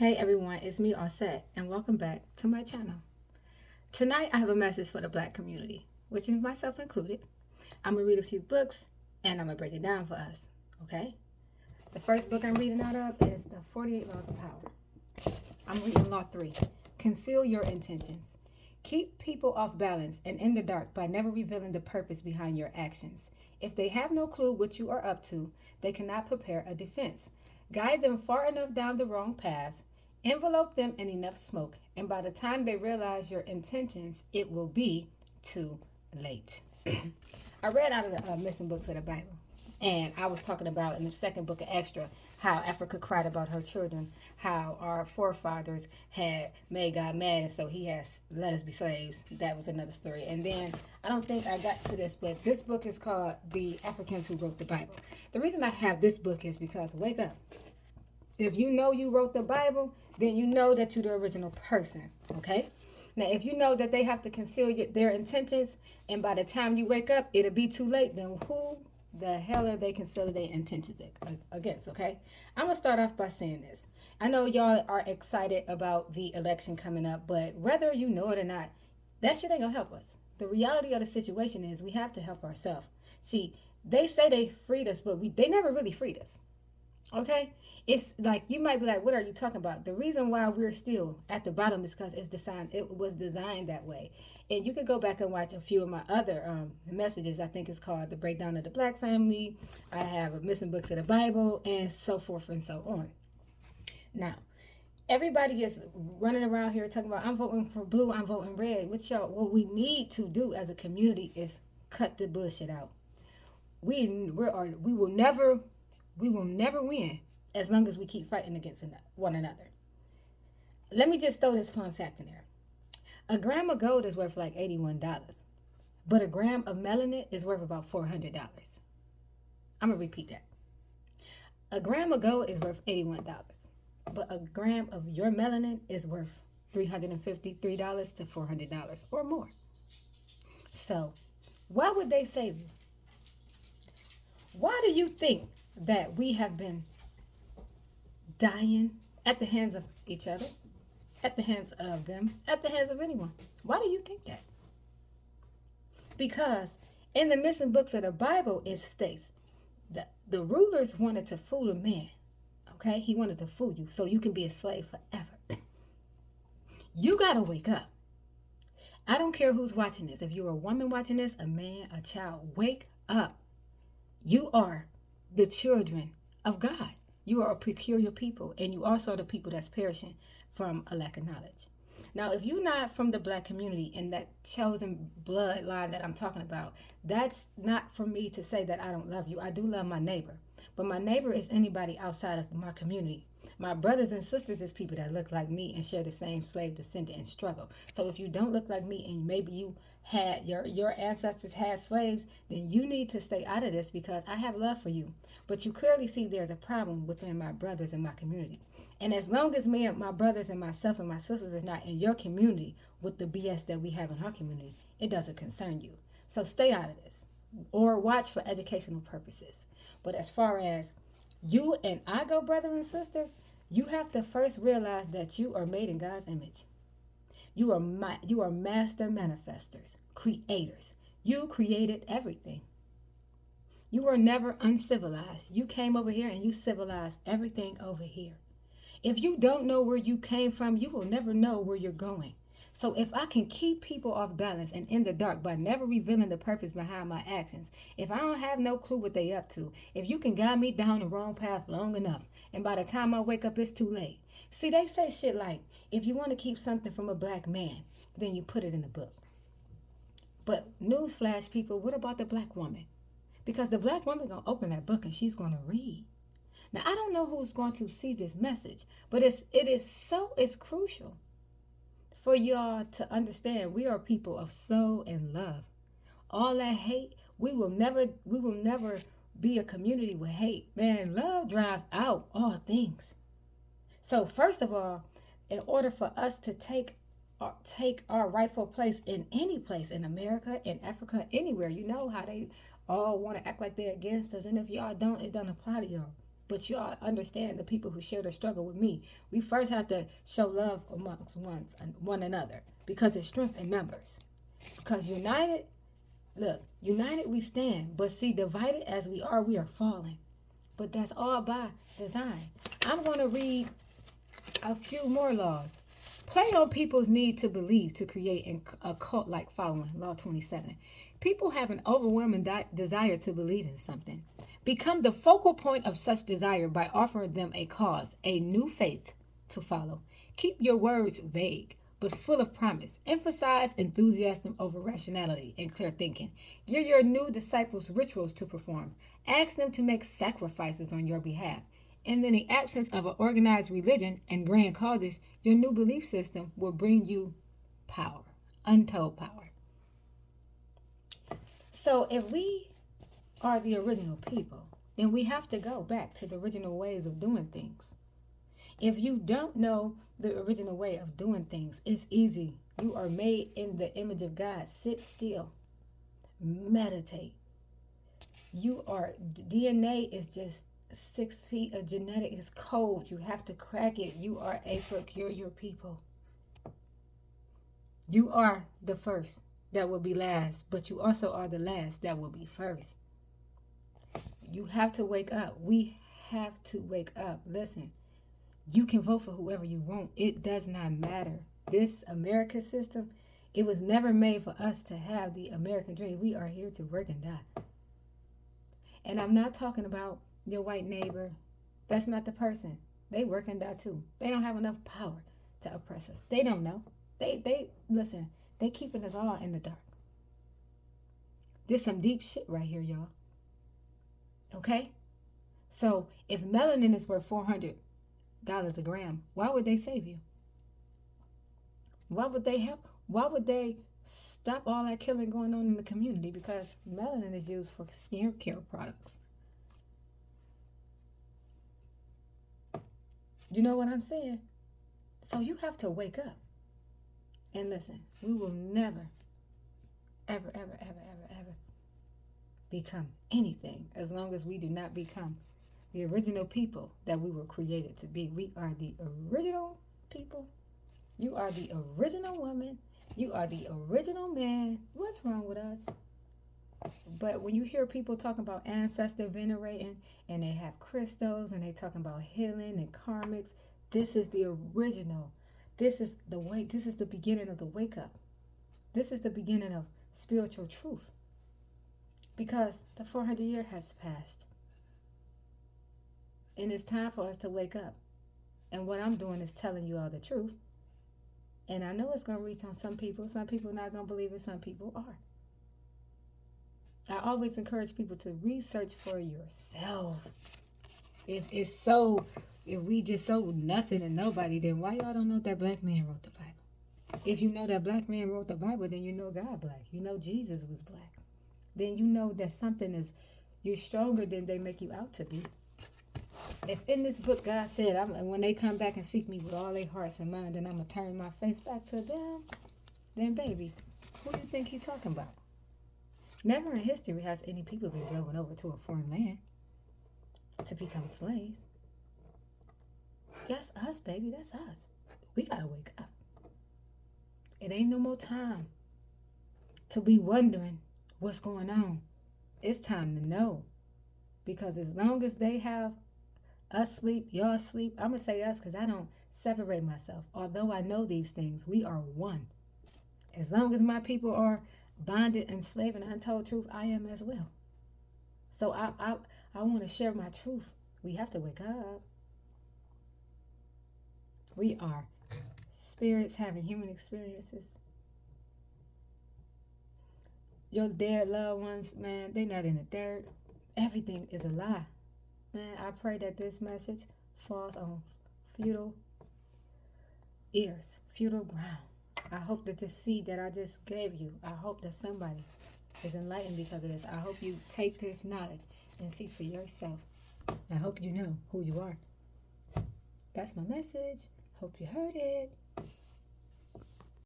Hey everyone, it's me Offset, and welcome back to my channel. Tonight I have a message for the black community, which is myself included. I'm gonna read a few books and I'm gonna break it down for us, okay? The first book I'm reading out of is The 48 Laws of Power. I'm reading Law 3. Conceal your intentions. Keep people off balance and in the dark by never revealing the purpose behind your actions. If they have no clue what you are up to, they cannot prepare a defense. Guide them far enough down the wrong path. Envelope them in enough smoke, and by the time they realize your intentions, it will be too late. I read out of the missing books of the Bible, and I was talking about in the second book of Extra how Africa cried about her children, how our forefathers had made God mad, and so he has let us be slaves. That was another story. And then I don't think I got to this, but this book is called The Africans Who Wrote the Bible. The reason I have this book is because, wake up, if you know you wrote the Bible, then you know that you're the original person, okay? Now, if you know that they have to conceal their intentions, and by the time you wake up, it'll be too late, then who the hell are they concealing their intentions against, okay? I'm going to start off by saying this. I know y'all are excited about the election coming up, but whether you know it or not, that shit ain't going to help us. The reality of the situation is we have to help ourselves. See, they say they freed us, but they never really freed us. Okay, it's like you might be like, "What are you talking about?" The reason why we're still at the bottom is because it's designed. It was designed that way, and you can go back and watch a few of my other messages. I think it's called "The Breakdown of the Black Family." I have missing books of the Bible, and so forth and so on. Now, everybody is running around here talking about, "I'm voting for blue. I'm voting red." What we need to do as a community is cut the bullshit out. We will never win as long as we keep fighting against one another. Let me just throw this fun fact in there. A gram of gold is worth like $81, but a gram of melanin is worth about $400. I'm going to repeat that. A gram of gold is worth $81, but a gram of your melanin is worth $353 to $400 or more. So, why would they save you? Why do you think that we have been dying at the hands of each other, at the hands of them, at the hands of anyone? Why do you think that? Because in the missing books of the Bible, it states that the rulers wanted to fool the man. Okay? He wanted to fool you so you can be a slave forever. You got to wake up. I don't care who's watching this. If you're a woman watching this, a man, a child, wake up. You are the children of God. You are a peculiar people, and you also are the people that's perishing from a lack of knowledge. Now, if you're not from the black community and that chosen bloodline that I'm talking about, that's not for me to say that I don't love you. I do love my neighbor, but my neighbor is anybody outside of my community. My brothers and sisters is people that look like me and share the same slave descendant and struggle. So if you don't look like me and maybe you had your ancestors had slaves, then you need to stay out of this because I have love for you. But you clearly see there's a problem within my brothers in my community. And as long as me and my brothers and myself and my sisters is not in your community with the BS that we have in our community, it doesn't concern you. So stay out of this or watch for educational purposes. But as far as you and I go, brother and sister, you have to first realize that you are made in God's image. You are master manifestors, creators. You created everything. You were never uncivilized. You came over here and you civilized everything over here. If you don't know where you came from, you will never know where you're going. So if I can keep people off balance and in the dark by never revealing the purpose behind my actions, if I don't have no clue what they up to, if you can guide me down the wrong path long enough, and by the time I wake up, it's too late. See, they say shit like, if you want to keep something from a black man, then you put it in a book. But newsflash, people, what about the black woman? Because the black woman going to open that book and she's going to read. Now, I don't know who's going to see this message, but it's crucial for y'all to understand we are people of soul and love. All that hate, we will never be a community with hate. Man, love drives out all things. So first of all, in order for us to take our rightful place in any place in America, in Africa, anywhere, you know how they all want to act like they're against us. And if y'all don't, it doesn't apply to y'all. But you all understand, the people who share the struggle with me, we first have to show love amongst one another, because it's strength in numbers. Because united, look, united we stand, but see, divided as we are falling. But that's all by design. I'm going to read a few more laws. Play on people's need to believe to create a cult-like following. Law 27. People have an overwhelming desire to believe in something. Become the focal point of such desire by offering them a cause, a new faith to follow. Keep your words vague, but full of promise. Emphasize enthusiasm over rationality and clear thinking. Give your new disciples rituals to perform. Ask them to make sacrifices on your behalf. And in the absence of an organized religion and grand causes, your new belief system will bring you power, untold power. So if we are the original people, then we have to go back to the original ways of doing things. If you don't know the original way of doing things, it's easy. You are made in the image of God. Sit still. Meditate. DNA is just 6 feet of genetic. Is cold. You have to crack it. You are a peculiar people. You are the first that will be last, but you also are the last that will be first. You have to wake up. We have to wake up. Listen, you can vote for whoever you want. It does not matter. This American system, it was never made for us to have the American dream. We are here to work and die. And I'm not talking about your white neighbor. That's not the person. They work and die too. They don't have enough power to oppress us. They don't know. They listen, they keeping us all in the dark. This some deep shit right here, y'all. Okay? So if melanin is worth $400 a gram, why would they save you? Why would they help? Why would they stop all that killing going on in the community? Because melanin is used for skin care products. You know what I'm saying? So you have to wake up. And listen, we will never, ever, ever, ever, ever, ever become anything as long as we do not become the original people that we were created to be. We are the original people. You are the original woman. You are the original man. What's wrong with us? But when you hear people talking about ancestor venerating and they have crystals and they talking about healing and karmics, this is the original. This is the way. This is the beginning of the wake up. This is the beginning of spiritual truth. Because the 400 year has passed. And it's time for us to wake up. And what I'm doing is telling you all the truth. And I know it's going to reach on some people. Some people are not going to believe it. Some people are. I always encourage people to research for yourself. If we just sold nothing and nobody, then why y'all don't know that black man wrote the Bible? If you know that black man wrote the Bible, then you know God black. You know Jesus was black. Then you know that something is, you're stronger than they make you out to be. If in this book God said, when they come back and seek me with all their hearts and minds, then I'm going to turn my face back to them, then baby, who do you think he's talking about? Never in history has any people been driven over to a foreign land to become slaves. Just us, baby. That's us. We got to wake up. It ain't no more time to be wondering what's going on. It's time to know. Because as long as they have us sleep, y'all sleep, I'm going to say us because I don't separate myself. Although I know these things, we are one. As long as my people are bonded, enslaved, and untold truth, I am as well. So I want to share my truth. We have to wake up. We are spirits having human experiences. Your dead loved ones, man, they're not in the dirt. Everything is a lie. Man, I pray that this message falls on fertile ears, fertile ground. I hope that this seed that I just gave you, I hope that somebody is enlightened because of this. I hope you take this knowledge and see for yourself. I hope you know who you are. That's my message. Hope you heard it.